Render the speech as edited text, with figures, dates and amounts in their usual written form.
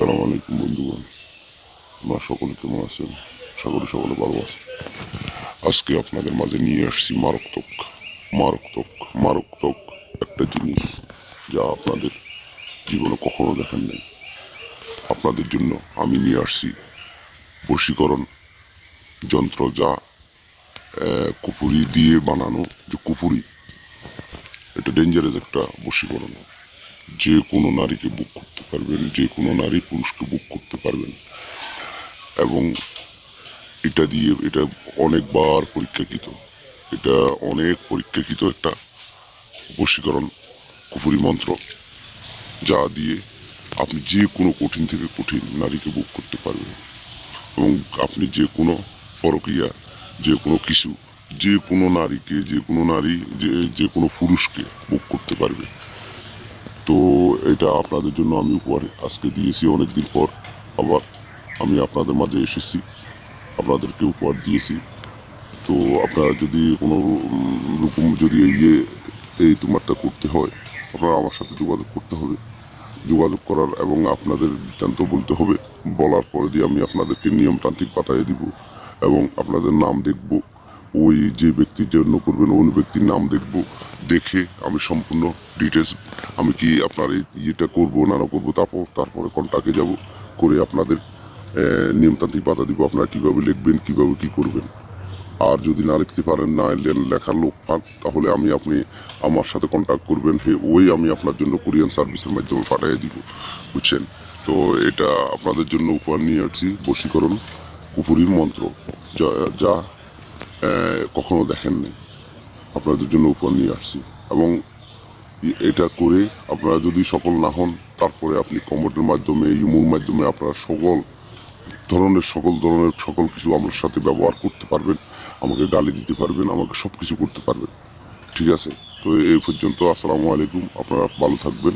আসসালামু আলাইকুম বন্ধুগণ, আপনারা সকলে কেমন আছেন? আশা করি সকলে ভালো আছেন। আজকে আপনাদের মাঝে নিয়ে আসছি মারাত্মক মারাত্মক মারাত্মক একটা জিনিস, যা আপনাদের জীবনে কখনো দেখেন নাই। আপনাদের জন্য আমি নিয়ে আসছি বশীকরণ যন্ত্র, যা কুপুরি দিয়ে বানানো। যে কুপুরি, এটা ডেঞ্জারাস একটা বশীকরণ। যে কোনো নারীকে বুক করতে পারবেন, যে কোনো নারী পুরুষকে বুক করতে পারবেন। এবং এটা অনেকবার পরীক্ষাকৃত, এটা অনেক পরীক্ষাকৃত একটা বশীকরণ কুফুরি মন্ত্র, যা দিয়ে আপনি যে কোনো কঠিন থেকে কঠিন নারীকে বুক করতে পারবেন। এবং আপনি যে কোনো পরকীয়া, যে কোনো কিছু, যে কোনো নারীকে, যে কোনো নারী, যে কোনো পুরুষকে বুক করতে পারবে। তো এটা আপনাদের জন্য আমি উপহার আজকে দিয়েছি, অনেকদিন পর আবার আমি আপনাদের মাঝে এসেছি, আপনাদেরকে উপহার দিয়েছি। তো আপনারা যদি কোনো রকম যদি এই তোমারটা করতে হয়, আপনারা আমার সাথে যোগাযোগ করতে হবে। যোগাযোগ করার এবং আপনাদের বৃত্তান্ত বলতে হবে। বলার পরে দিয়ে আমি আপনাদেরকে নিয়মতান্ত্রিক পাঠিয়ে দিব এবং আপনাদের নাম দেখব। ওই যে ব্যক্তির জন্য করবেন ওই ব্যক্তির নাম দেখব, দেখে আমি সম্পূর্ণ ডিটেলস, আমি কি আপনার এই ইয়েটা করবো না করবো, তারপরে কন্ট্যাক্টে যাব, করে আপনাদের নিয়মতান্ত্রিক পাতা দিব। আপনারা কীভাবে লিখবেন, কীভাবে কী করবেন। আর যদি না লিখতে পারেন, না লেখার লোক পান, তাহলে আপনি আমার সাথে কন্ট্যাক্ট করবেন। আমি আপনার জন্য কোরিয়ান সার্ভিসের মাধ্যমে পাঠিয়ে দিব, বুঝছেন? তো এটা আপনাদের জন্য উপহার নিয়ে আসছি, বশীকরণ কুফুরির মন্ত্র, যা যা কখনো দেখেননি। আপনাদের জন্য উপহার নিয়ে আসছি। এবং এটা করে আপনারা যদি সফল না হন, তারপরে আপনি কমেন্টের মাধ্যমে, ইমোর মাধ্যমে আপনারা সকল ধরনের সকল কিছু আমার সাথে ব্যবহার করতে পারবেন। আমাকে গালি দিতে পারবেন, আমাকে সব কিছু করতে পারবেন। ঠিক আছে? তো এই পর্যন্ত। আসসালামু আলাইকুম। আপনারা ভালো থাকবেন।